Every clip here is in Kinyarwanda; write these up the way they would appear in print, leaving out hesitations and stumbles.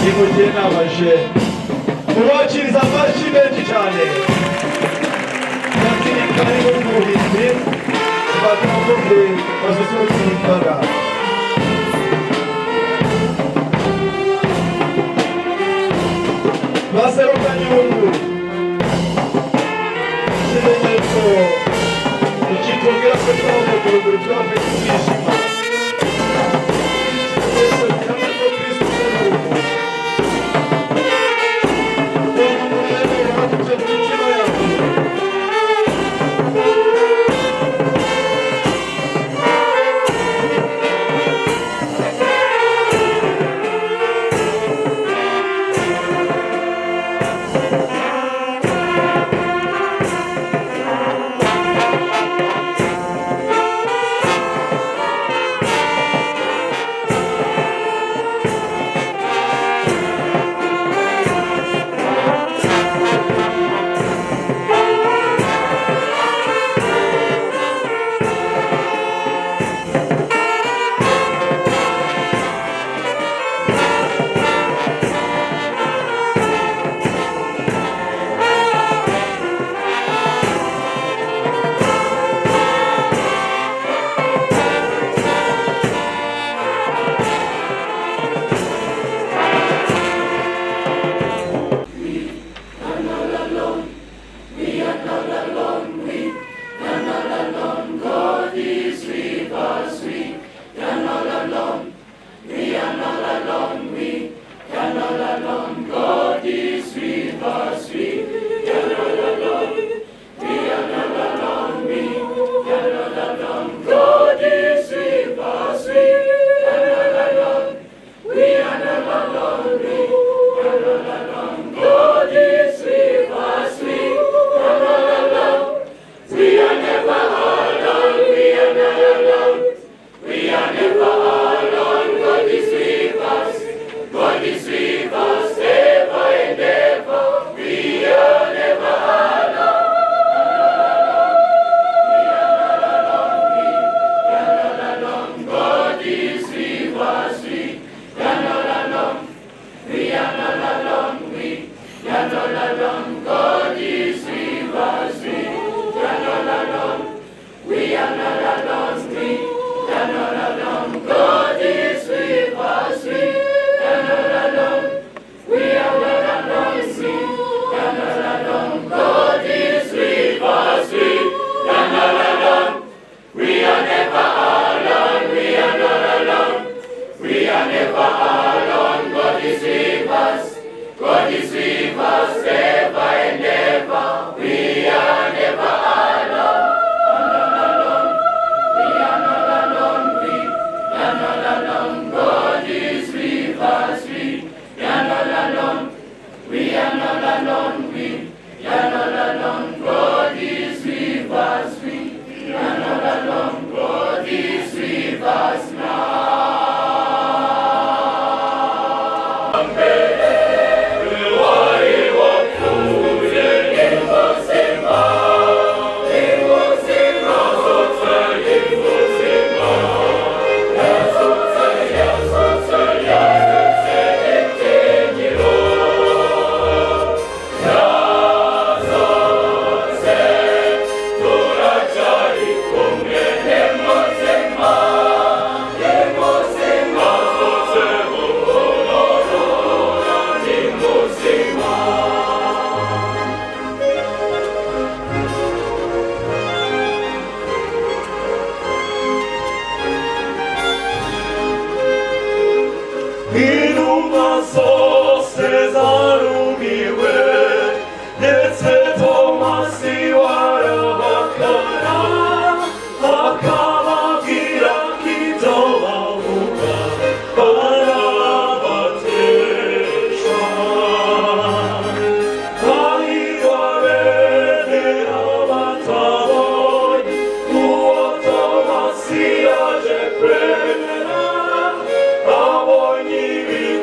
nimugiye nabaje mubakiriza amashyi menshi cyane abasirikare bo mu buhinzi batambuke basusurutse imbaga baserukanye ubuntu ikimenyetso ikitubwira ko twaba mu ruguru twafite umwijima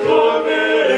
Come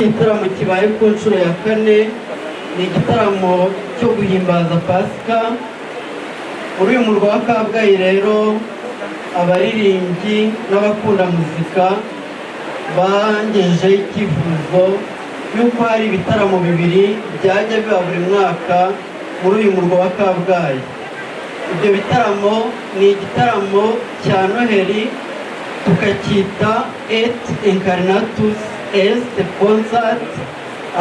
Igitaramo kibaye ku nshuro ya 4 ni igitaramo cyo guhimbaza Pasika. Muri uyu murwa wa Kabgayi rero abaririmbyi n'abakunda muzika bangejeho icyifuzo y'uko hari ibitaramo bibiri byajya biba buri mwaka muri uyu murwa wa Kabgayi. Ibyo bitaramo ni igitaramo cya Noheli tukacyita Et Incarnatus Est Concert,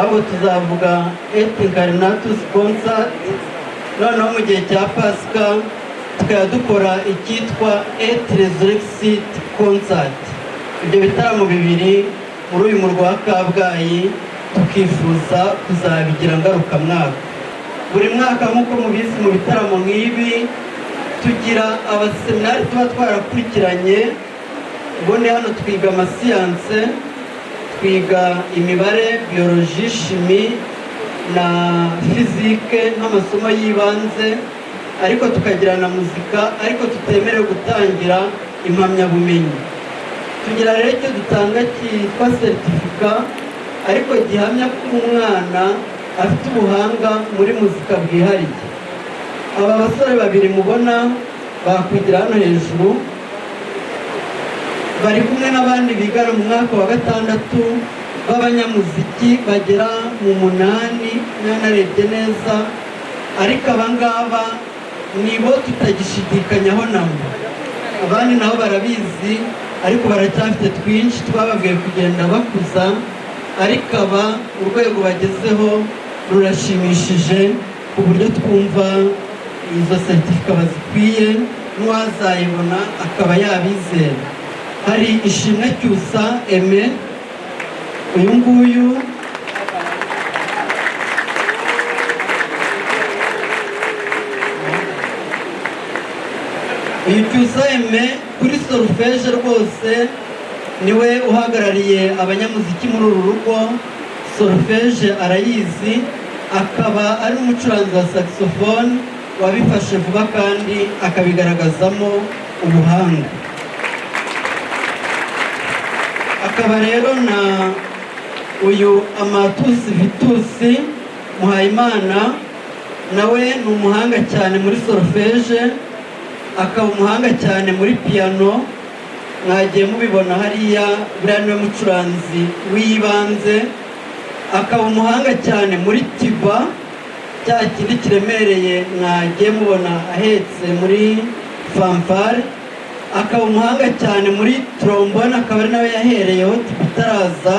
abo tuzavuga Et Incarnatus Concert. Noneho mu gihe cya Pasika tukaba dukora icyitwa Et Resurrexit Concert. Ibyo bitaramo bibiri muri uyu murwa wa Kabgayi tukifuza kuzabigira ngarukamwaka. Buri mwaka nk'uko mubizi mu bitaramo nk'ibi tugira abaseminari tuba twarakurikiranye. Ubundi hano twiga amasiyanse, twiga imibare, biologie, chimie na physique nk'amasomo y'ibanze, ariko tukagira na muzika, ariko tutemerewe gutangira impamyabumenyi. Tugira rero icyo dutanga cyitwa certificat, ariko gihamya ko umwana afite ubuhanga muri muzika bwihariye. Aba basore babiri mubona bakwigira hano hejuru bari kumwe n'abandi bigana mu mwaka wa 6 b'abanyamuziki bagera mu 8 narebye neza, ariko abangaba nibo tutagishidikanyaho namba. Abandi nabo barabizi, ariko baracyafite twinshi twababwiye kugenda bakuza, ariko aba urwego bagezeho rurashimishije ku buryo twumva izo certificat bazikwiye, n'uwazayibona akaba yabizera. Hari Ishimwe Cyusa Aime, uyu nguyu Cyusa Aime kuri solfège rwose niwe uhagarariye abanyamuziki muri uru rugo. Solfège arayizi, akaba ari umucuranzi wa saxophone wabifashe vuba kandi akabigaragazamo ubuhanga. Akaba rero na uyu Amatus Vitus Muhayimana, nawe ni umuhanga cyane muri solfège, akaba umuhanga cyane muri piano. Mwagiye mubibona hariya, buriya niwe mucuranzi w'ibanze. Akaba umuhanga cyane muri tuba, cya kindi kiremereye mwagiye mubona ahetse muri fanfare. Akaba umuhanga cyane muri trombone, akaba ari nawe yahereyeho tuba itaraza.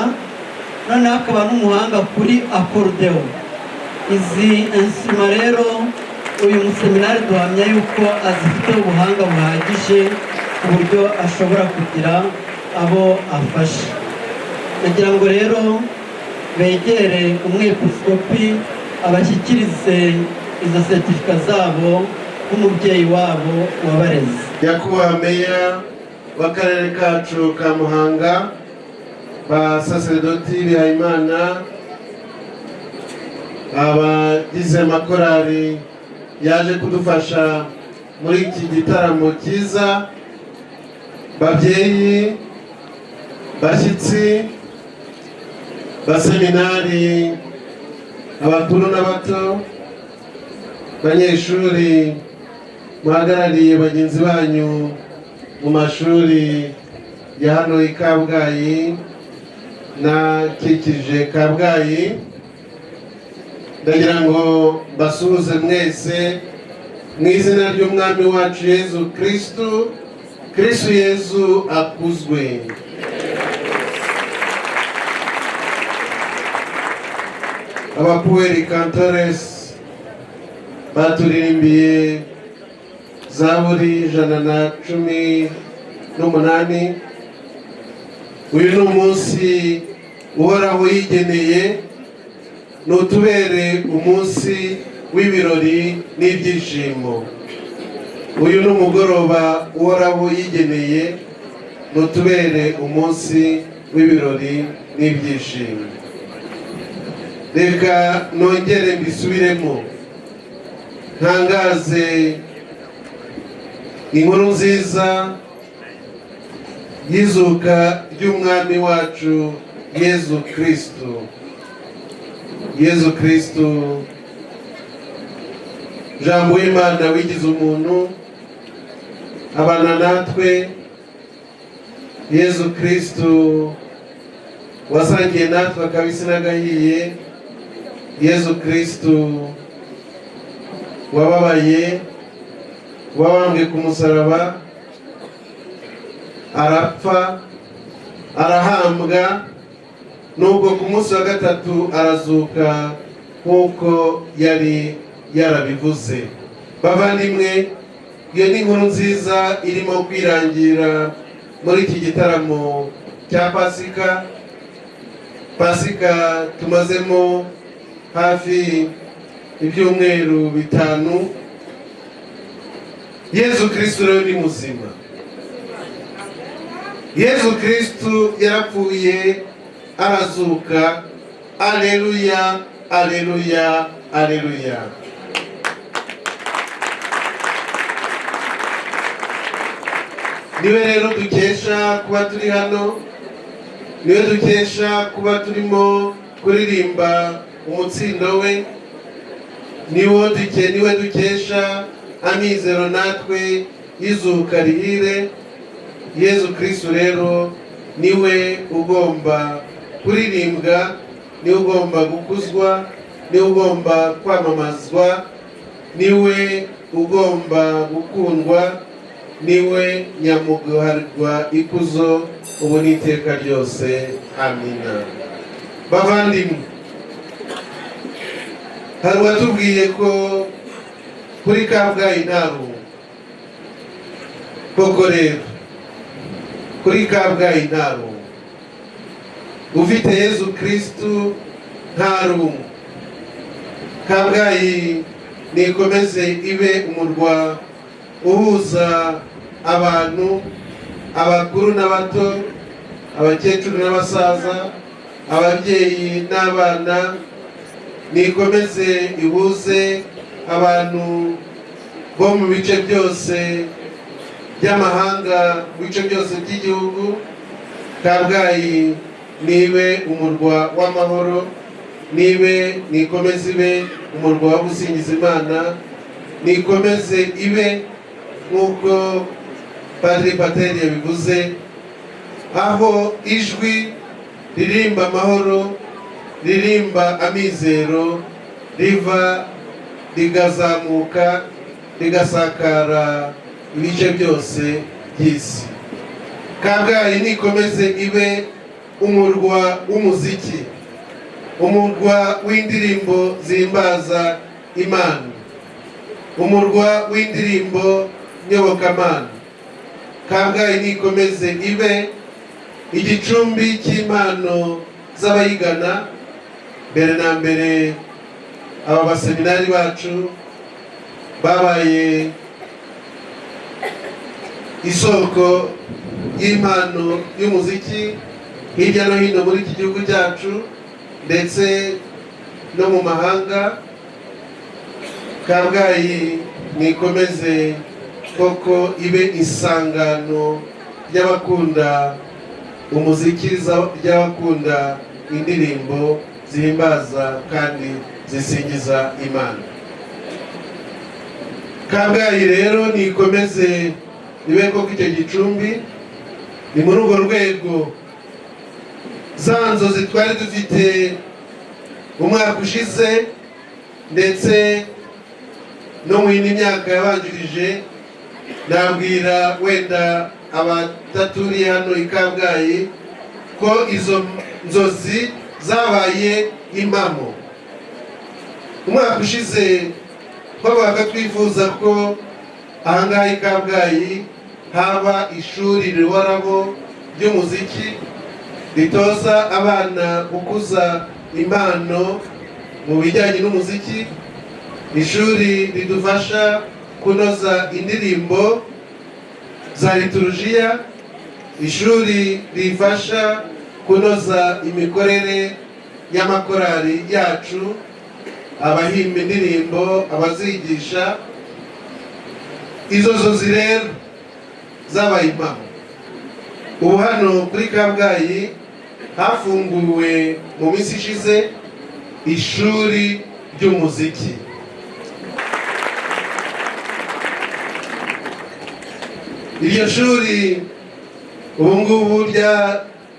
Noneho akaba n'umuhanga kuri accordeon. Izi instruments rero uyu museminari duhamya yuko azifite ubuhanga buhagije ku buryo ashobora kugira abo afasha. Nagira ngo rero begere umwepiskopi abashyikirize izo certificat zabo nk'umubyeyi wabo wabareze. Nyakubahwa meya w'akarere kacu ka Muhanga, ba sacerdoti Bihayimana, abagize amakorali yaje kudufasha muri iki gitaramo cyiza, babyeyi, bashyitsi, baseminari, abakuru n'abato, banyeshuri muhagarariye bagenzi banyu mu mashuri ya hano i Kabgayi n'akikije Kabgayi. Ndagira ngo basuhuze mwese mu izina ry'umwami wacu Yezu Kristu. Kristu Yezu akuzwe. Abapueri cantores baturirimbiye Zaburi 118. Uyu ni umunsi uhoraho yigeneye, nutubere umunsi w'ibirori n'ibyishimo. Uyu ni umugoroba uhoraho yigeneye, nutubere umunsi w'ibirori n'ibyishimo. Reka nongere mbisubiremo, ntangaze inkuru nziza y'izuka ry'umwami wacu Yezu Kristo. Yezu Kristo, jambo w'Imana wigize umuntu, abana natwe. Yezu Kristo wasangiye natwe akabisi n'agahiye. Yezu Kristo wababaye, wabambwe ku musaraba, arapfa, arahambwa, nubwo ku munsi wa gatatu arazuka nk'uko yari yarabivuze. Bavandimwe, iyo ni inkuru nziza irimo kwirangira muri iki gitaramo cya Pasika. Pasika tumazemo hafi ibyumweru 5. Yezu Kristo rero ni muzima. Yezu Kristo yarapfuye, arazuka. Aleluya, aleluya, aleluya. Niwe rero dukesha kuba turi hano, niwe dukesha kuba turimo kuririmba umutsindo we, niwe dukesha amizero natwe y'izuka rihire. Yezu Kristo rero niwe ugomba kuririmbwa, niwe ugomba gukuzwa, niwe ugomba kwamamazwa, niwe ugomba gukundwa, niwe nyamuguharwa ikuzo ubu n'iteka ryose. Amina. Bavandimwe, hari uwatubwiye ko kuri Kabgayi nta rungu. Koko rero kuri Kabgayi nta rungu. Ufite Yezu Kristo nta rungu. Kabgayi nikomeze ibe umurwa uhuza abantu, abakuru n'abato, abakecuru n'abasaza, ababyeyi n'abana. Nikomeze ihuze abantu bo mu bice byose by'amahanga, mu bice byose by'igihugu. Kabgayi nibe umurwa w'amahoro, nikomeze ibe umurwa wo gusingiza Imana, nikomeze ibe nk'uko Padiri Pateri yabivuze, aho ijwi ririmba amahoro, ririmba amizero, riva rigazamuka rigasakara ibice byose by'isi. Kabgayi nikomeze ibe umurwa w'umuziki, umurwa w'indirimbo zihimbaza Imana, umurwa w'indirimbo nyobokamana. Kabgayi nikomeze ibe igicumbi cy'impano z'abayigana. Mbere na mbere aba baseminari bacu babaye isoko y'impano y'umuziki hirya no hino muri iki gihugu cyacu ndetse no mu mahanga. Kabgayi nikomeze koko ibe isangano ry'abakunda umuziki, ry'abakunda indirimbo zihimbaza kandi zisingiza Imana. Kabgayi rero nikomeze ibe koko icyo gicumbi. Ni muri urwo rwego za nzozi twari dufite umwaka ushize ndetse no mu yindi myaka yabanjirije, nabwira wenda abataturiye hano i Kabgayi ko izo nzozi zabaye impamo. Umwaka ushize twabaga twifuza ko ahangaha i Kabgayi haba ishuri rihoraho ry'umuziki, ritoza abana gukuza impano mu bijyanye n'umuziki, ishuri ridufasha kunoza indirimbo za liturujia, ishuri rifasha kunoza imikorere y'amakorali yacu, abahimba indirimbo, abazigisha. Izo nzozi rero zabaye impamo. Ubu hano kuri Kabgayi hafunguwe mu minsi ishize ishuri ry'umuziki. Iryo shuri ubu ngubu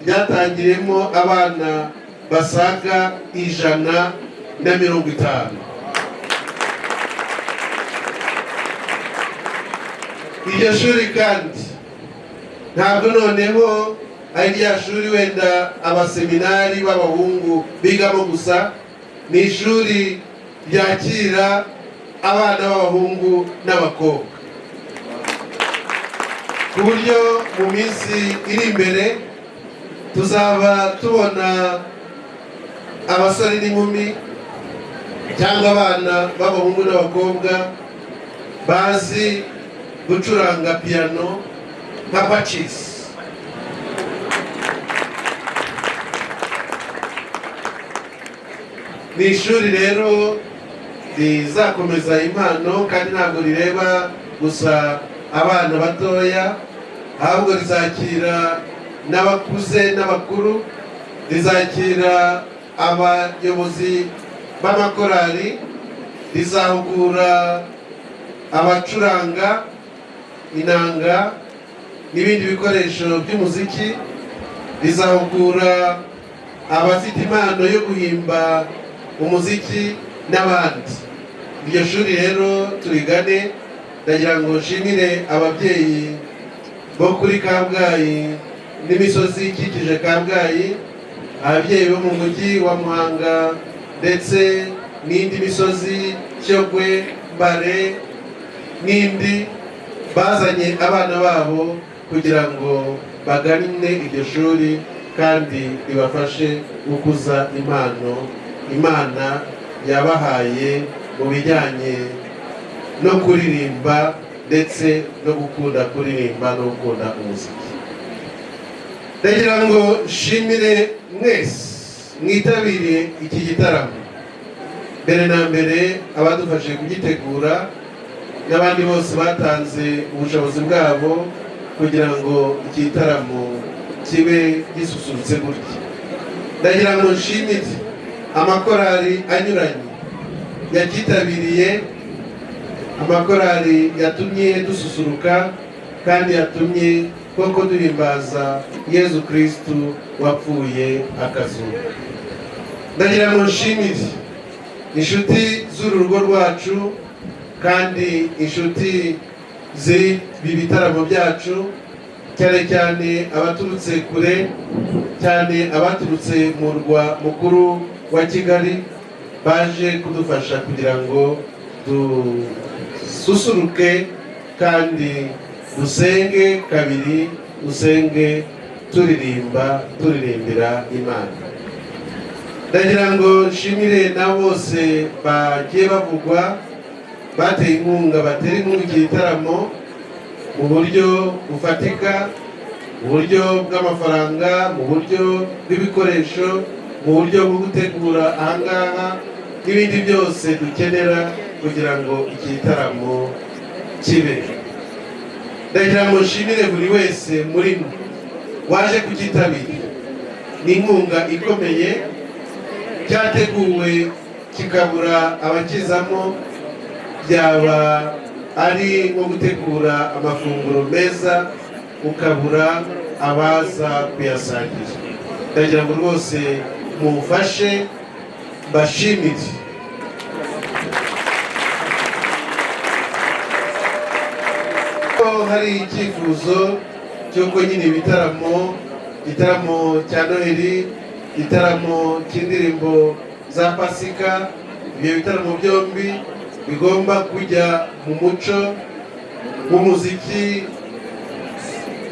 ryatangiremo abana basaga 150. Iryo shuri kandi ntabwo noneho ari rya shuri wenda abaseminari b'abahungu bigamo gusa, ni ishuri ryakira abana b'abahungu n'abakobwa, ku buryo mu minsi iri imbere tuzaba tubona abasore n'inkumi cyangwa abana b'abahungu n'abakobwa bazi gucuranga piano nka Pacis. Ni ishuri rero rizakomeza impano kandi ntabwo rireba gusa abana batoya, ahubwo rizakira n'abakuze n'abakuru, rizakira abayobozi b'amakorali, rizahugura abacuranga inanga n'ibindi bikoresho by'umuziki, rizahugura abafite impano yo guhimba umuziki n'abandi. Iryo shuri rero turigane. Ndagira ngo nshimire ababyeyi bo kuri Kabgayi n'imisozi ikikije Kabgayi, ababyeyi bo mu mujyi wa Muhanga ndetse n'indi misozi, Shyogwe, Mbare n'indi, bazanye abana babo kugira ngo bagane iryo shuri kandi ribafashe gukuza impano Imana yabahaye mu bijyanye no kuririmba ndetse no gukunda kuririmba no gukunda umuziki. Ndagira ngo nshimire mwese mwitabiriye iki gitaramo, mbere na mbere abadufashije kugitegura n'abandi bose batanze ubushobozi bwabo kugira ngo iki gitaramo kibe gisusurutse gutya. Ndagira ngo nshimire amakorali anyuranye yakitabiriye, amakorali yatumye dususuruka kandi yatumye koko duhimbaza Yezu Kristu wapfuye akazuka. Ndagira ngo nshimire inshuti z'uru rugo rwacu kandi inshuti ziri bibitaramo byacu, cyane cyane abaturutse kure, cyane abaturutse mu murwa mukuru wa Kigali, baje kudufasha kugira ngo dususuruke kandi dusenge kabiri, dusenge turirimbira Imana. Ndagira ngo nshimire na bose bagiye bavugwa, bateye inkunga, batera inkunga iki gitaramo mu buryo bufatika, mu buryo bw'amafaranga, mu buryo bw'ibikoresho, mu buryo bwo gutegura ahangaha n'ibindi byose dukenera kugira ngo iki gitaramo kibe. Ndagira ngo nshimire buri wese muri mwe waje kukitabira. Ni inkunga ikomeye, cyateguwe kikabura abakizamo, byaba ari nko gutegura amafunguro meza ukabura abaza kuyasangira. Ndagira ngo rwose mumfashe bashimire. Hari icyifuzo cy'uko nyine igitaramo cya Noheli, igitaramo cy'indirimbo za Pasika, ibyo bitaramo byombi bigomba kujya mu muco w'umuziki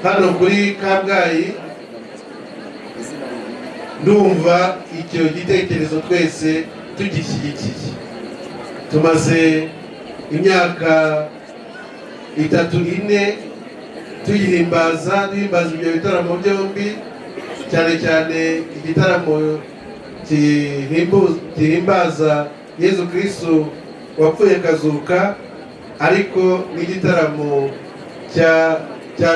hano kuri Kabgayi. Ndumva icyo gitekerezo twese tugishyigikiye. Tumaze imyaka 3-4 duhimbaza ibyo bitaramo byombi, cyane cyane igitaramo gihimbaza Yezu Kristo wapfuye akazuka, ariko n'igitaramo cya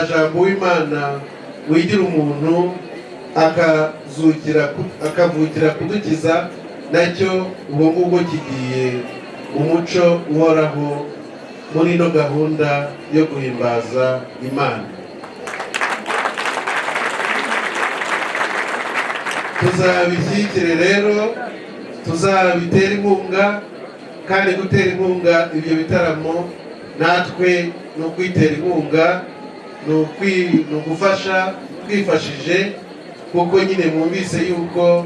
Jambo w'Imana wigira umuntu akavukira kudukiza, nacyo ubwo ngubwo kigiye umuco uhoraho muri ino gahunda yo guhimbaza Imana. Tuzabishyigikire rero, tuzabitera inkunga, kandi gutera inkunga ibyo bitaramo natwe ni ukwitera inkunga, ni ugufasha twifashije, kuko nyine mwumvise yuko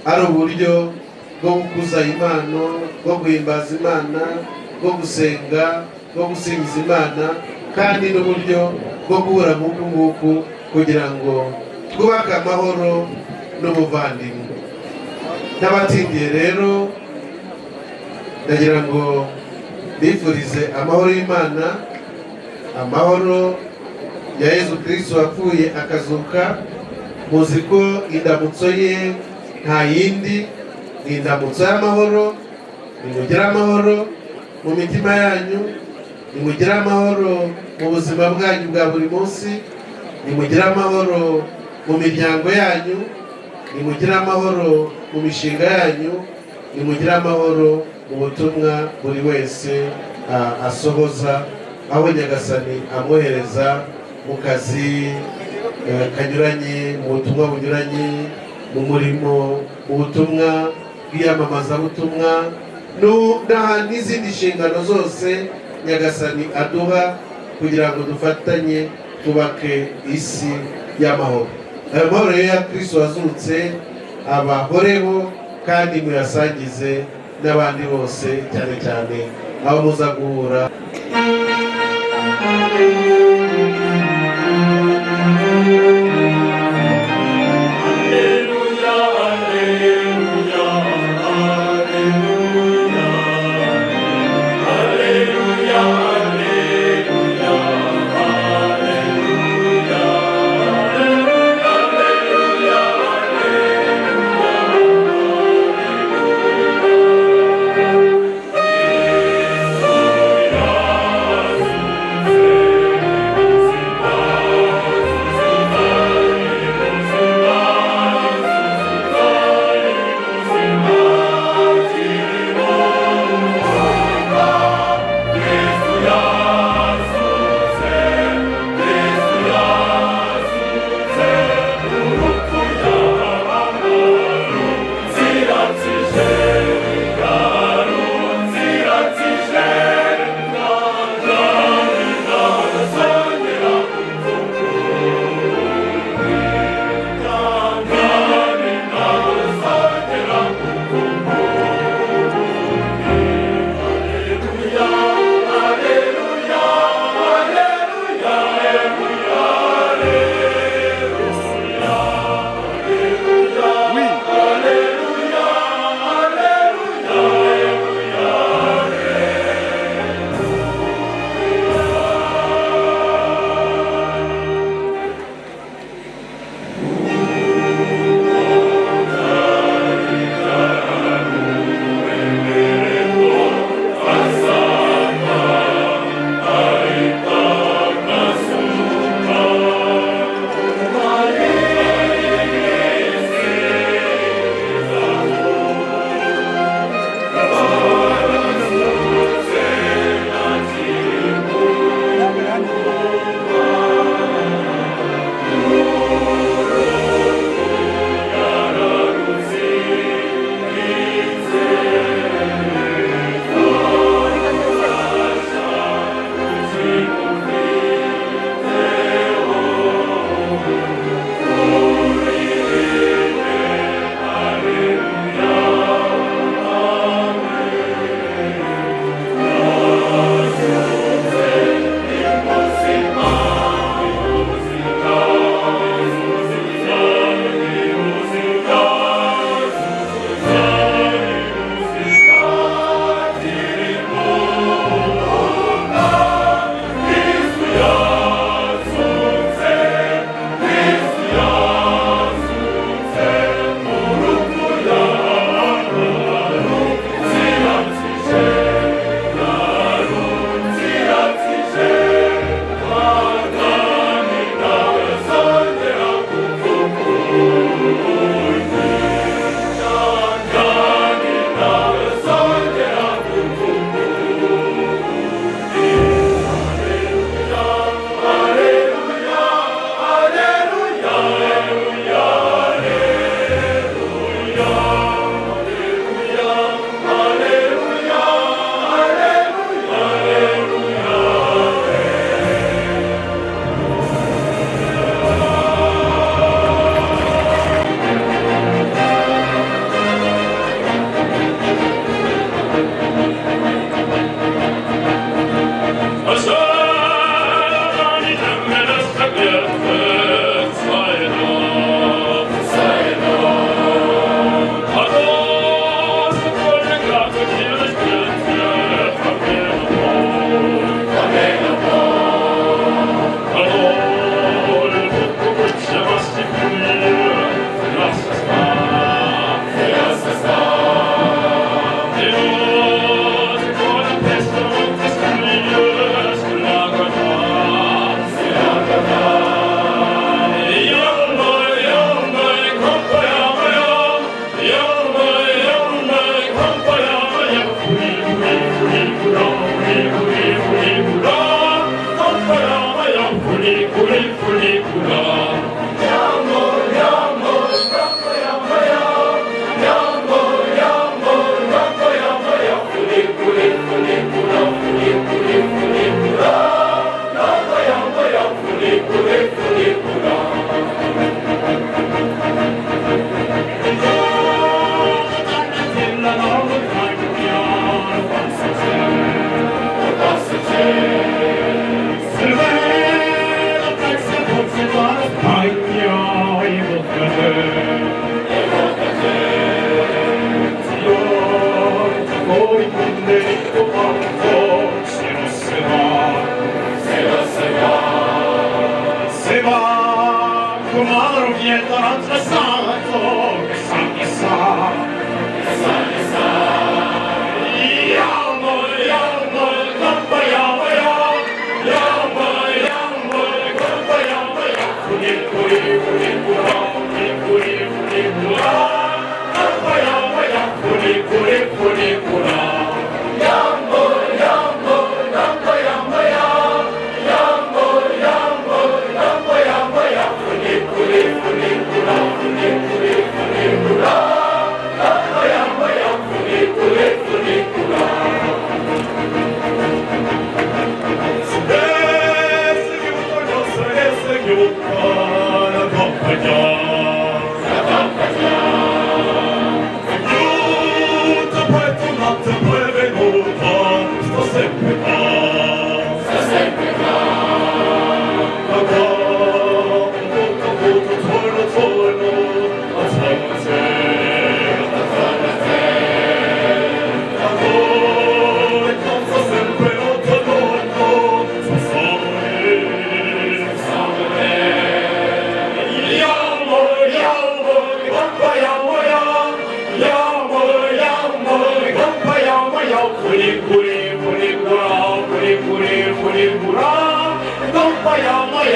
ari uburyo bwo gukuza impano, bwo guhimbaza Imana, bwo gusenga, bwo gusingiza Imana, kandi n'uburyo bwo guhura nk'uku nguku kugira ngo twubake amahoro n'ubuvandimwe. N'abatsindiye rero ndagira ngo bifurize amahoro y'Imana, amahoro ya Yezu Kristo wapfuye akazuka. Muzi ko indamutso ye nta yindi, ni indamutso y'amahoro. Nimugire amahoro mu mitima yanyu, nimugire amahoro mu buzima bwanyu bwa buri munsi, nimugire amahoro mu miryango yanyu, nimugire amahoro mu mishinga yanyu, nimugire amahoro mu butumwa buri wese asohoza aho Nyagasani amwohereza mu kazi kanyuranye, mu butumwa bunyuranye, mu murimo, mu butumwa bw'iyamamazabutumwa n'izindi nshingano zose Nyagasani aduha, kugira ngo dufatanye twubake isi y'amahoro. Ayo mahoro ya Kristo wazutse abahoreho, kandi muyasangize n'abandi bose, cyane cyane aho muza guhura.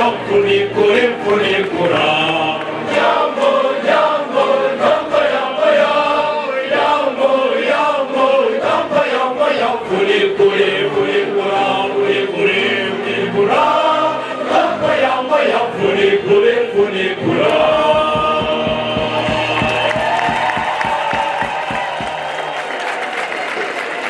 yo kunikura